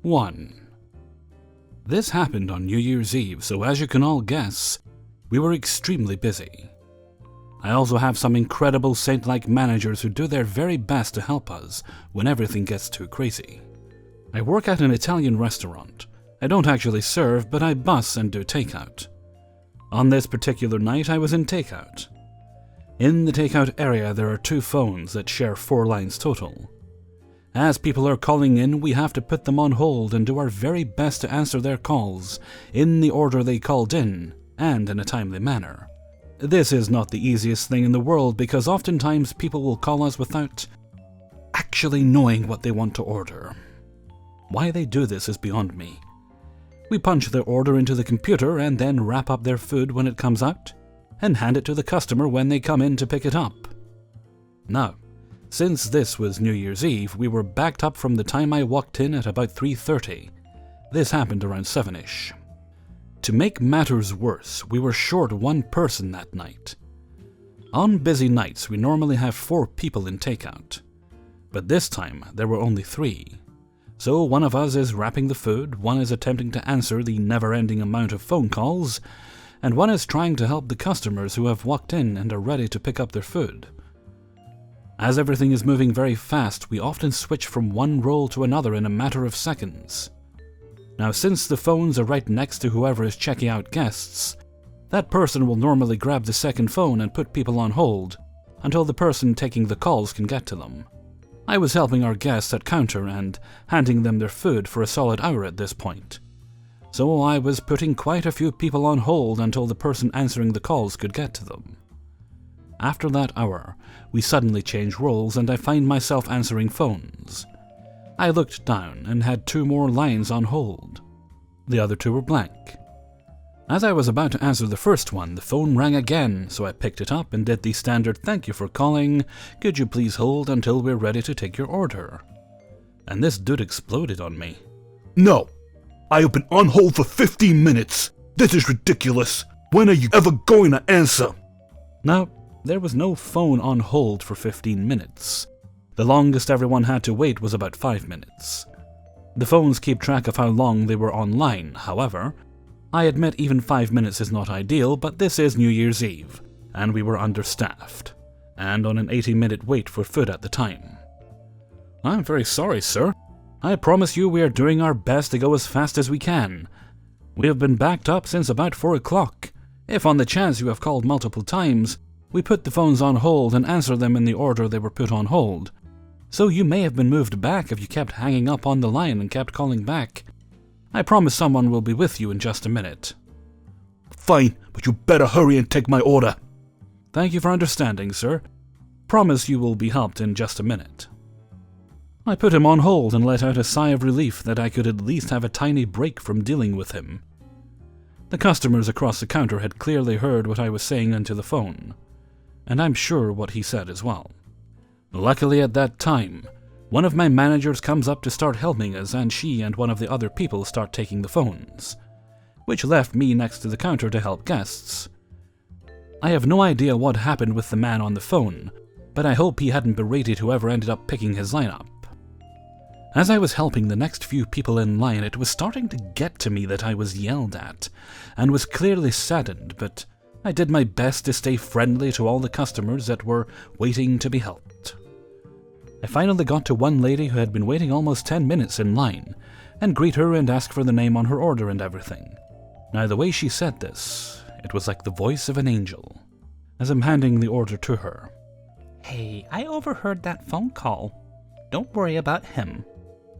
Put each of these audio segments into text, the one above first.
1. This happened on New Year's Eve, so as you can all guess, we were extremely busy. I also have some incredible saint-like managers who do their very best to help us when everything gets too crazy. I work at an Italian restaurant. I don't actually serve, but I bus and do takeout. On this particular night, I was in takeout. In the takeout area, there are 2 phones that share 4 lines total. As people are calling in, we have to put them on hold and do our very best to answer their calls in the order they called in and in a timely manner. This is not the easiest thing in the world because oftentimes people will call us without actually knowing what they want to order. Why they do this is beyond me. We punch their order into the computer and then wrap up their food when it comes out and hand it to the customer when they come in to pick it up. Now, since this was New Year's Eve, we were backed up from the time I walked in at about 3:30. This happened around 7-ish. To make matters worse, we were short 1 person that night. On busy nights, we normally have 4 people in takeout, but this time there were only 3. So one of us is wrapping the food, one is attempting to answer the never-ending amount of phone calls, and one is trying to help the customers who have walked in and are ready to pick up their food. As everything is moving very fast, we often switch from one role to another in a matter of seconds. Now, since the phones are right next to whoever is checking out guests, that person will normally grab the second phone and put people on hold until the person taking the calls can get to them. I was helping our guests at counter and handing them their food for a solid hour at this point, so I was putting quite a few people on hold until the person answering the calls could get to them. After that hour, we suddenly changed roles and I find myself answering phones. I looked down and had 2 more lines on hold. The other 2 were blank. As I was about to answer the first one, the phone rang again, so I picked it up and did the standard "Thank you for calling. Could you please hold until we're ready to take your order?" And this dude exploded on me. No! I have been on hold for 15 minutes! This is ridiculous! When are you ever going to answer? Now, there was no phone on hold for 15 minutes. The longest everyone had to wait was about 5 minutes. The phones keep track of how long they were online, however. I admit even 5 minutes is not ideal, but this is New Year's Eve, and we were understaffed, and on an 80-minute wait for food at the time. "I'm very sorry, sir. I promise you we are doing our best to go as fast as we can. We have been backed up since about 4 o'clock. If on the chance you have called multiple times, we put the phones on hold and answer them in the order they were put on hold. So you may have been moved back if you kept hanging up on the line and kept calling back. I promise someone will be with you in just a minute." Fine, but you better hurry and take my order. "Thank you for understanding, sir. Promise you will be helped in just a minute." I put him on hold and let out a sigh of relief that I could at least have a tiny break from dealing with him. The customers across the counter had clearly heard what I was saying into the phone, and I'm sure what he said as well. Luckily at that time, one of my managers comes up to start helping us, and she and one of the other people start taking the phones, which left me next to the counter to help guests. I have no idea what happened with the man on the phone, but I hope he hadn't berated whoever ended up picking his line up. As I was helping the next few people in line, it was starting to get to me that I was yelled at, and was clearly saddened, but I did my best to stay friendly to all the customers that were waiting to be helped. I finally got to one lady who had been waiting almost 10 minutes in line, and greet her and ask for the name on her order and everything. Now the way she said this, it was like the voice of an angel. As I'm handing the order to her, "Hey, I overheard that phone call. Don't worry about him.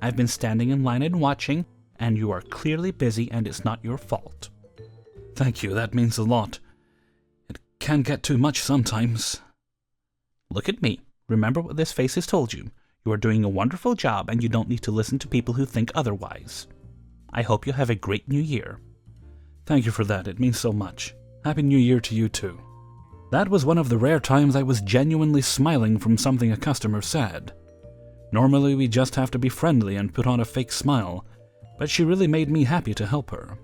I've been standing in line and watching, and you are clearly busy and it's not your fault." "Thank you, that means a lot. It can get too much sometimes." "Look at me. Remember what this face has told you. You are doing a wonderful job and you don't need to listen to people who think otherwise. I hope you have a great new year." "Thank you for that, it means so much. Happy New Year to you too." That was one of the rare times I was genuinely smiling from something a customer said. Normally we just have to be friendly and put on a fake smile, but she really made me happy to help her.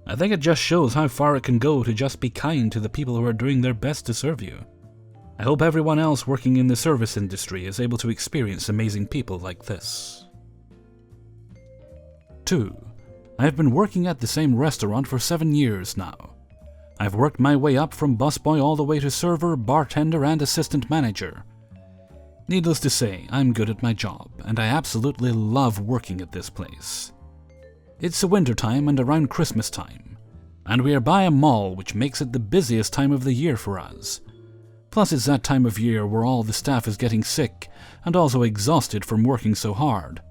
I think it just shows how far it can go to just be kind to the people who are doing their best to serve you. I hope everyone else working in the service industry is able to experience amazing people like this. 2. I have been working at the same restaurant for 7 years now. I've worked my way up from busboy all the way to server, bartender, and assistant manager. Needless to say, I'm good at my job, and I absolutely love working at this place. It's the winter time and around Christmas time, and we are by a mall, which makes it the busiest time of the year for us. Plus it's that time of year where all the staff is getting sick and also exhausted from working so hard.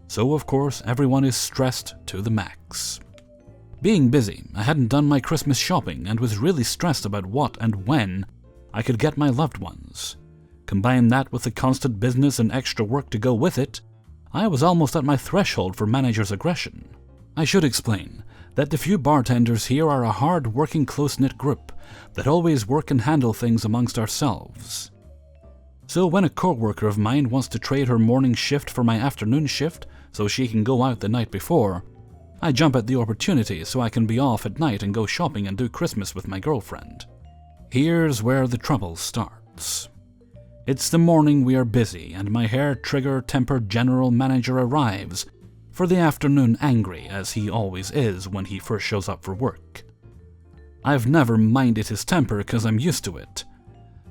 So of course everyone is stressed to the max. Being busy, I hadn't done my Christmas shopping and was really stressed about what and when I could get my loved ones. Combine that with the constant business and extra work to go with it, I was almost at my threshold for manager's aggression. I should explain that the few bartenders here are a hard-working, close-knit group that always work and handle things amongst ourselves. So when a co-worker of mine wants to trade her morning shift for my afternoon shift so she can go out the night before, I jump at the opportunity so I can be off at night and go shopping and do Christmas with my girlfriend. Here's where the trouble starts. It's the morning we are busy and my hair-trigger-tempered general manager arrives for the afternoon angry, as he always is when he first shows up for work. I've never minded his temper because I'm used to it,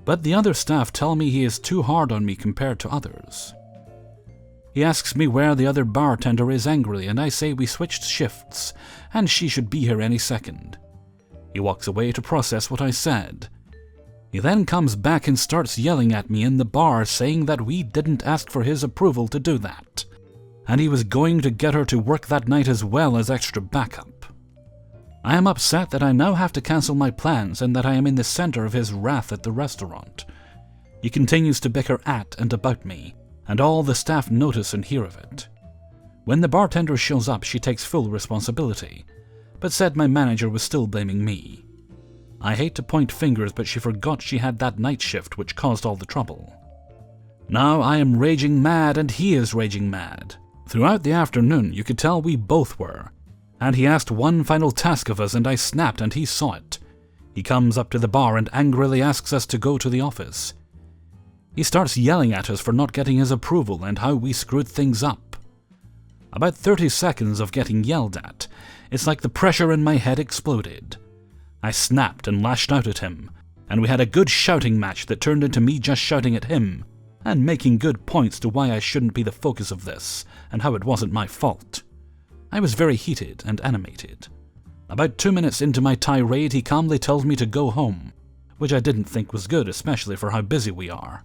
but the other staff tell me he is too hard on me compared to others. He asks me where the other bartender is angrily, and I say we switched shifts and she should be here any second. He walks away to process what I said. He then comes back and starts yelling at me in the bar, saying that we didn't ask for his approval to do that, and he was going to get her to work that night as well as extra backup. I am upset that I now have to cancel my plans and that I am in the center of his wrath at the restaurant. He continues to bicker at and about me, and all the staff notice and hear of it. When the bartender shows up, she takes full responsibility, but said my manager was still blaming me. I hate to point fingers, but she forgot she had that night shift which caused all the trouble. Now I am raging mad and he is raging mad. Throughout the afternoon you could tell we both were, and he asked one final task of us and I snapped and he saw it. He comes up to the bar and angrily asks us to go to the office. He starts yelling at us for not getting his approval and how we screwed things up. About 30 seconds of getting yelled at, it's like the pressure in my head exploded. I snapped and lashed out at him, and we had a good shouting match that turned into me just shouting at him, and making good points to why I shouldn't be the focus of this, and how it wasn't my fault. I was very heated and animated. About 2 minutes into my tirade, he calmly tells me to go home, which I didn't think was good, especially for how busy we are.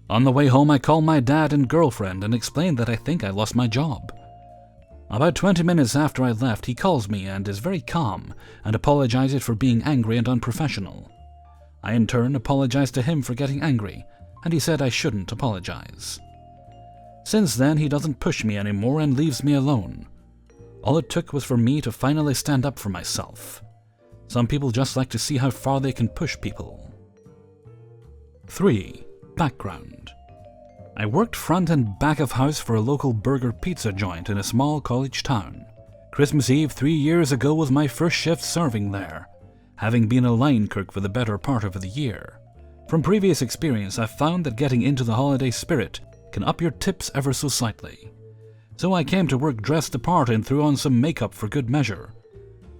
On the way home, I call my dad and girlfriend and explain that I think I lost my job. About 20 minutes after I left, he calls me and is very calm and apologizes for being angry and unprofessional. I in turn apologized to him for getting angry, and he said I shouldn't apologize. Since then, he doesn't push me anymore and leaves me alone. All it took was for me to finally stand up for myself. Some people just like to see how far they can push people. 3. Background. I worked front and back of house for a local burger pizza joint in a small college town. Christmas Eve 3 years ago was my first shift serving there, having been a line cook for the better part of the year. From previous experience, I've found that getting into the holiday spirit can up your tips ever so slightly. So I came to work dressed the part and threw on some makeup for good measure.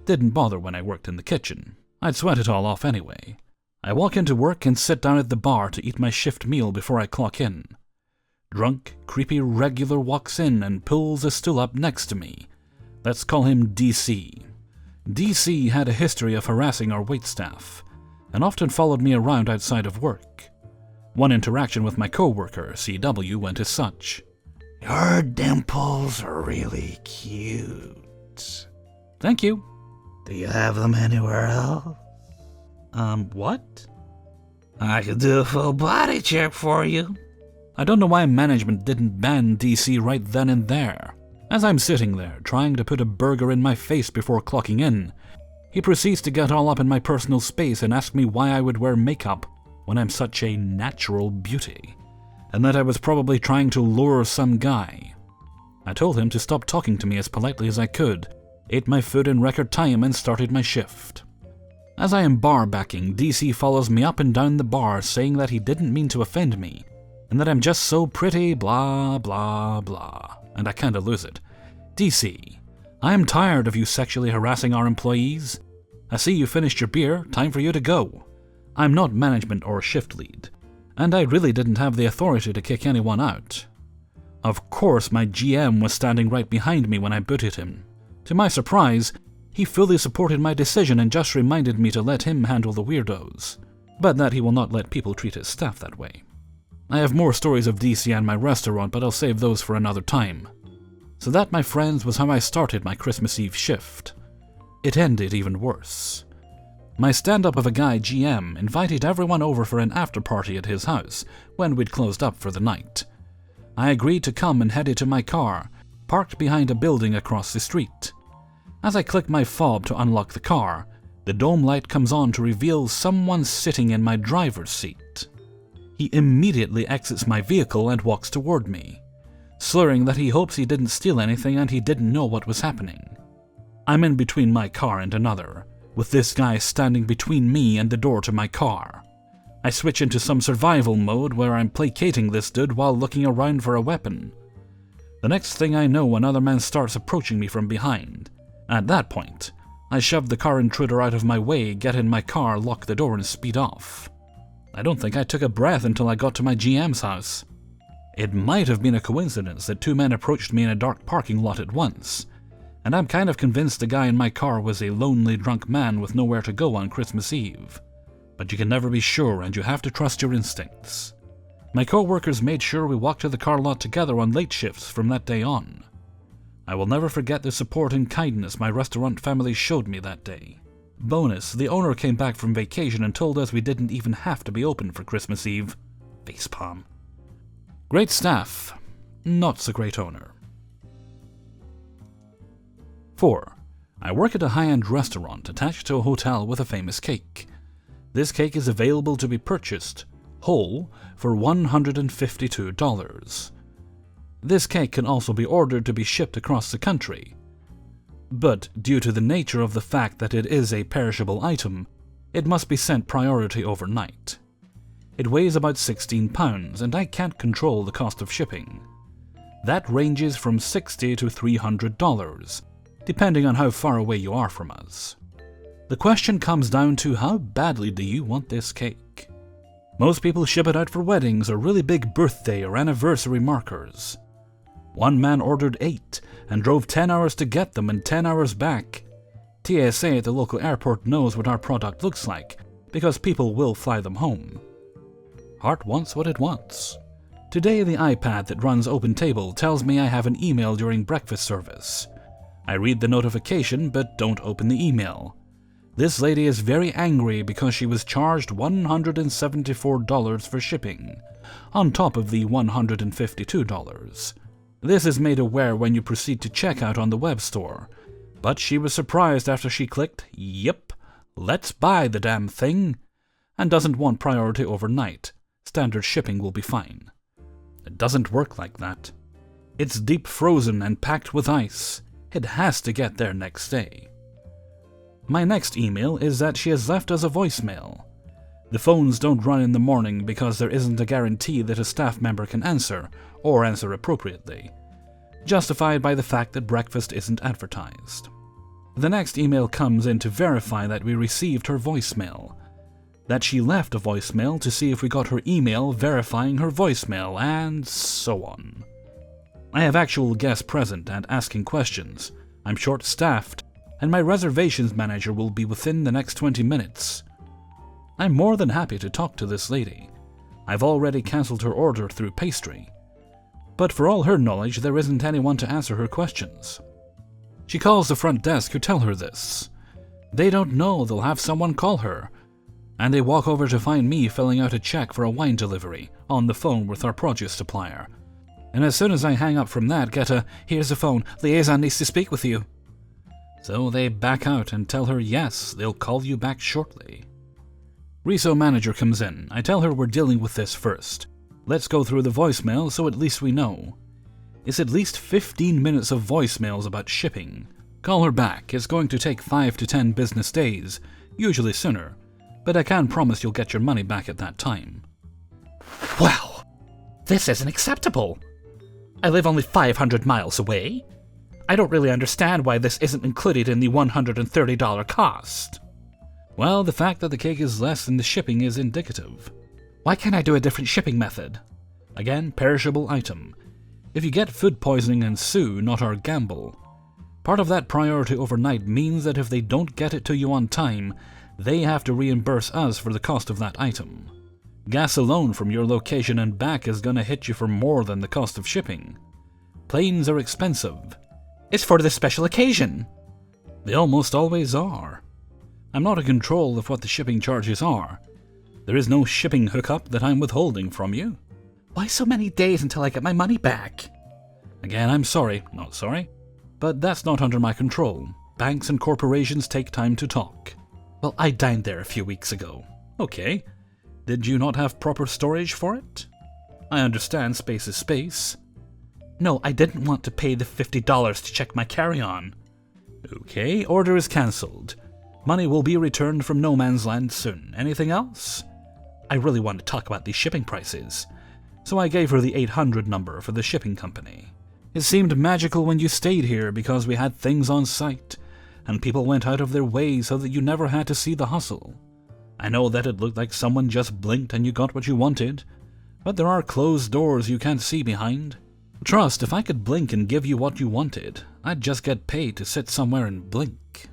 Didn't bother when I worked in the kitchen. I'd sweat it all off anyway. I walk into work and sit down at the bar to eat my shift meal before I clock in. Drunk, creepy regular walks in and pulls a stool up next to me. Let's call him DC. DC had a history of harassing our waitstaff, and often followed me around outside of work. One interaction with my co-worker, CW, went as such. Your dimples are really cute. Thank you. Do you have them anywhere else? What? I could do a full body check for you. I don't know why management didn't ban DC right then and there. As I'm sitting there, trying to put a burger in my face before clocking in, he proceeds to get all up in my personal space and ask me why I would wear makeup when I'm such a natural beauty, and that I was probably trying to lure some guy. I told him to stop talking to me as politely as I could, ate my food in record time, and started my shift. As I am bar backing, DC follows me up and down the bar, saying that he didn't mean to offend me, and that I'm just so pretty, blah, blah, blah, and I kinda lose it. DC, I am tired of you sexually harassing our employees. I see you finished your beer, time for you to go. I'm not management or shift lead, and I really didn't have the authority to kick anyone out. Of course, my GM was standing right behind me when I booted him. To my surprise, he fully supported my decision and just reminded me to let him handle the weirdos, but that he will not let people treat his staff that way. I have more stories of DC and my restaurant, but I'll save those for another time. So that, my friends, was how I started my Christmas Eve shift. It ended even worse. My stand-up of a guy GM invited everyone over for an after-party at his house when we'd closed up for the night. I agreed to come and headed to my car, parked behind a building across the street. As I click my fob to unlock the car, the dome light comes on to reveal someone sitting in my driver's seat. He immediately exits my vehicle and walks toward me, slurring that he hopes he didn't steal anything and he didn't know what was happening. I'm in between my car and another, with this guy standing between me and the door to my car. I switch into some survival mode where I'm placating this dude while looking around for a weapon. The next thing I know, another man starts approaching me from behind. At that point, I shove the car intruder out of my way, get in my car, lock the door, and speed off. I don't think I took a breath until I got to my GM's house. It might have been a coincidence that two men approached me in a dark parking lot at once, and I'm kind of convinced the guy in my car was a lonely drunk man with nowhere to go on Christmas Eve. But you can never be sure, and you have to trust your instincts. My co-workers made sure we walked to the car lot together on late shifts from that day on. I will never forget the support and kindness my restaurant family showed me that day. Bonus, the owner came back from vacation and told us we didn't even have to be open for Christmas Eve. Facepalm. Great staff, not so great owner. 4. I work at a high-end restaurant attached to a hotel with a famous cake. This cake is available to be purchased, whole, for $152. This cake can also be ordered to be shipped across the country. But due to the nature of the fact that it is a perishable item, it must be sent priority overnight. It weighs about 16 pounds, and I can't control the cost of shipping. That ranges from $60 to $300, depending on how far away you are from us. The question comes down to how badly do you want this cake? Most people ship it out for weddings or really big birthday or anniversary markers. One man ordered 8 and drove 10 hours to get them and 10 hours back. TSA at the local airport knows what our product looks like, because people will fly them home. Heart wants what it wants. Today the iPad that runs OpenTable tells me I have an email during breakfast service. I read the notification but don't open the email. This lady is very angry because she was charged $174 for shipping, on top of the $152. This is made aware when you proceed to checkout on the web store, but she was surprised after she clicked, "Yep, let's buy the damn thing," and doesn't want priority overnight. Standard shipping will be fine. It doesn't work like that. It's deep frozen and packed with ice. It has to get there next day. My next email is that she has left us a voicemail. The phones don't run in the morning because there isn't a guarantee that a staff member can answer, or answer appropriately, justified by the fact that breakfast isn't advertised. The next email comes in to verify that we received her voicemail, that she left a voicemail to see if we got her email verifying her voicemail, and so on. I have actual guests present and asking questions. I'm short-staffed, and my reservations manager will be within the next 20 minutes. I'm more than happy to talk to this lady. I've already cancelled her order through pastry. But for all her knowledge, there isn't anyone to answer her questions. She calls the front desk who tell her this. They don't know they'll have someone call her, and they walk over to find me filling out a check for a wine delivery on the phone with our produce supplier. And as soon as I hang up from that, get a, "Here's the phone, liaison needs to speak with you." So they back out and tell her yes, they'll call you back shortly. Reso manager comes in. I tell her we're dealing with this first. Let's go through the voicemail so at least we know. It's at least 15 minutes of voicemails about shipping. Call her back. It's going to take 5 to 10 business days, usually sooner, but I can promise you'll get your money back at that time. Well, this isn't acceptable. I live only 500 miles away. I don't really understand why this isn't included in the $130 cost. Well, the fact that the cake is less than the shipping is indicative. Why can't I do a different shipping method? Again, perishable item. If you get food poisoning and sue, not our gamble. Part of that priority overnight means that if they don't get it to you on time, they have to reimburse us for the cost of that item. Gas alone from your location and back is gonna hit you for more than the cost of shipping. Planes are expensive. It's for this special occasion. They almost always are. I'm not in control of what the shipping charges are. There is no shipping hookup that I'm withholding from you. Why so many days until I get my money back? Again, I'm sorry, not sorry. But that's not under my control. Banks and corporations take time to talk. Well, I dined there a few weeks ago. Okay. Did you not have proper storage for it? I understand space is space. No, I didn't want to pay the $50 to check my carry-on. Okay, order is cancelled. Money will be returned from no man's land soon. Anything else? I really want to talk about these shipping prices. So I gave her the 800 number for the shipping company. It seemed magical when you stayed here because we had things on site, and people went out of their way so that you never had to see the hustle. I know that it looked like someone just blinked and you got what you wanted, but there are closed doors you can't see behind. Trust, if I could blink and give you what you wanted, I'd just get paid to sit somewhere and blink.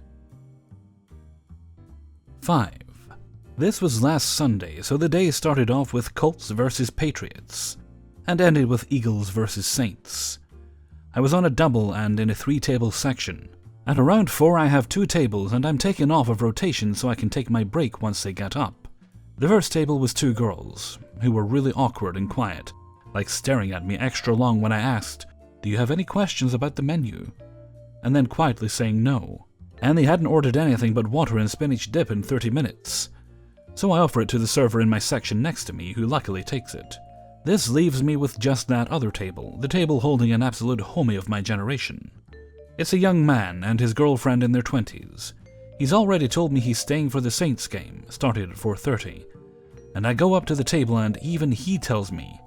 5. This was last Sunday, so the day started off with Colts versus Patriots, and ended with Eagles versus Saints. I was on a double and in a 3-table section. At around 4 I have 2 tables and I'm taken off of rotation so I can take my break once they get up. The first table was 2 girls, who were really awkward and quiet, like staring at me extra long when I asked, "Do you have any questions about the menu?" And then quietly saying no. And they hadn't ordered anything but water and spinach dip in 30 minutes. So I offer it to the server in my section next to me, who luckily takes it. This leaves me with just that other table, the table holding an absolute homie of my generation. It's a young man and his girlfriend in their 20s. He's already told me he's staying for the Saints game, started at 4:30. And I go up to the table and even he tells me,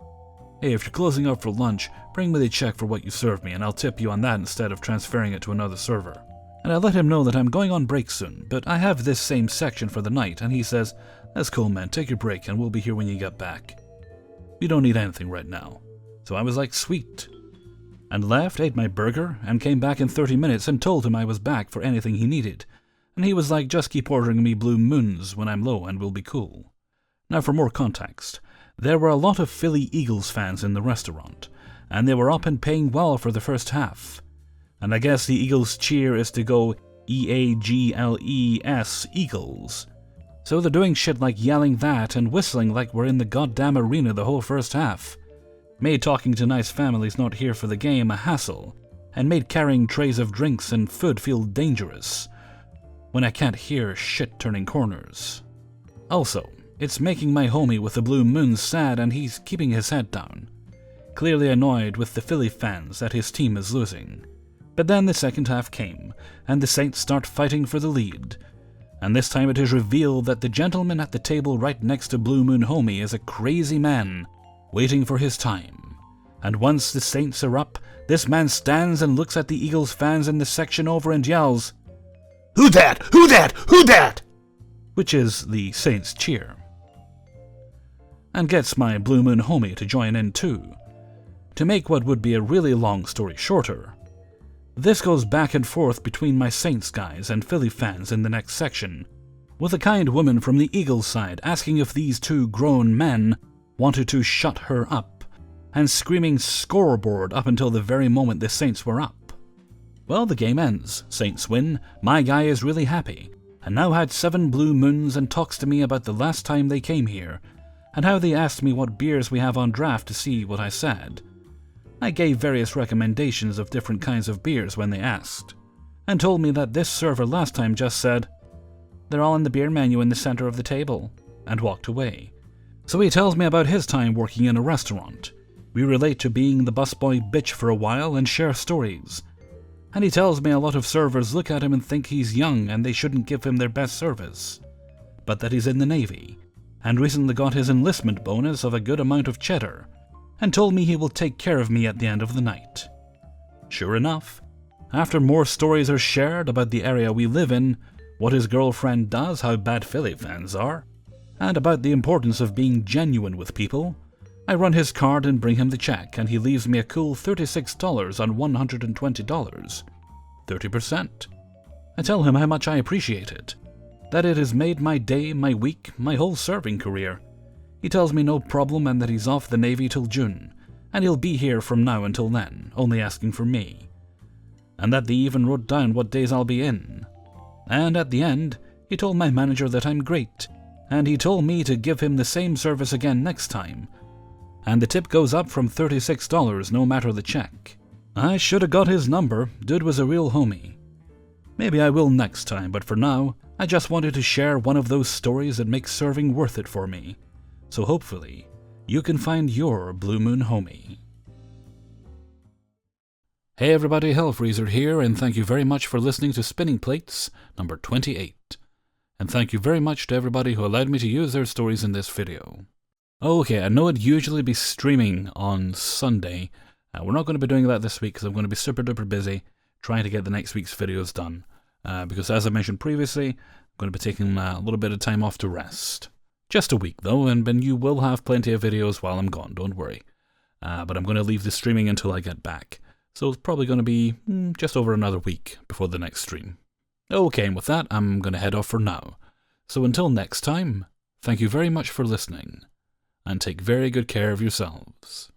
"Hey, if you're closing up for lunch, bring me the check for what you served me and I'll tip you on that instead of transferring it to another server." And I let him know that I'm going on break soon, but I have this same section for the night, and he says, "That's cool, man, take your break and we'll be here when you get back. We don't need anything right now." So I was like, sweet. And left, ate my burger, and came back in 30 minutes and told him I was back for anything he needed. And he was like, "Just keep ordering me Blue Moons when I'm low and we'll be cool." Now for more context, there were a lot of Philly Eagles fans in the restaurant, and they were up and paying well for the first half. And I guess the Eagles cheer is to go EAGLES Eagles. So they're doing shit like yelling that and whistling like we're in the goddamn arena the whole first half. Made talking to nice families not here for the game a hassle, and made carrying trays of drinks and food feel dangerous, when I can't hear shit turning corners. Also, it's making my homie with the Blue Moons sad and he's keeping his head down, clearly annoyed with the Philly fans that his team is losing. But then the second half came, and the Saints start fighting for the lead. And this time it is revealed that the gentleman at the table right next to Blue Moon Homie is a crazy man, waiting for his time. And once the Saints are up, this man stands and looks at the Eagles fans in the section over and yells, "Who that? Who that? Who that?" Which is the Saints cheer. And gets my Blue Moon Homie to join in too. To make what would be a really long story shorter, this goes back and forth between my Saints guys and Philly fans in the next section, with a kind woman from the Eagles side asking if these 2 grown men wanted to shut her up, and screaming scoreboard up until the very moment the Saints were up. Well, the game ends, Saints win, my guy is really happy, and now had 7 Blue Moons and talks to me about the last time they came here, and how they asked me what beers we have on draft to see what I said. I gave various recommendations of different kinds of beers when they asked, and told me that this server last time just said, "They're all in the beer menu in the center of the table," and walked away. So he tells me about his time working in a restaurant. We relate to being the busboy bitch for a while and share stories. And he tells me a lot of servers look at him and think he's young and they shouldn't give him their best service, but that he's in the Navy, and recently got his enlistment bonus of a good amount of cheddar, and told me he will take care of me at the end of the night. Sure enough, After more stories are shared about the area we live in, what his girlfriend does, how bad Philly fans are, and about the importance of being genuine with people, I run his card and bring him the check, and he leaves me a cool $36 on $120. 30%. I tell him how much I appreciate it, that it has made my day, my week, my whole serving career. He tells me no problem and that he's off the Navy till June, and he'll be here from now until then, only asking for me. And that they even wrote down what days I'll be in. And at the end, he told my manager that I'm great, and he told me to give him the same service again next time. And the tip goes up from $36 no matter the check. I should have got his number, dude was a real homie. Maybe I will next time, but for now, I just wanted to share one of those stories that makes serving worth it for me. So hopefully, you can find your Blue Moon homie. Hey everybody, Hellfreezer here, and thank you very much for listening to Spinning Plates, number 28. And thank you very much to everybody who allowed me to use their stories in this video. Okay, I know I'd usually be streaming on Sunday. We're not going to be doing that this week because I'm going to be super duper busy trying to get the next week's videos done. Because as I mentioned previously, I'm going to be taking a little bit of time off to rest. Just a week though, and you will have plenty of videos while I'm gone, don't worry. But I'm going to leave the streaming until I get back. So it's probably going to be just over another week before the next stream. Okay, and with that, I'm going to head off for now. So until next time, thank you very much for listening, and take very good care of yourselves.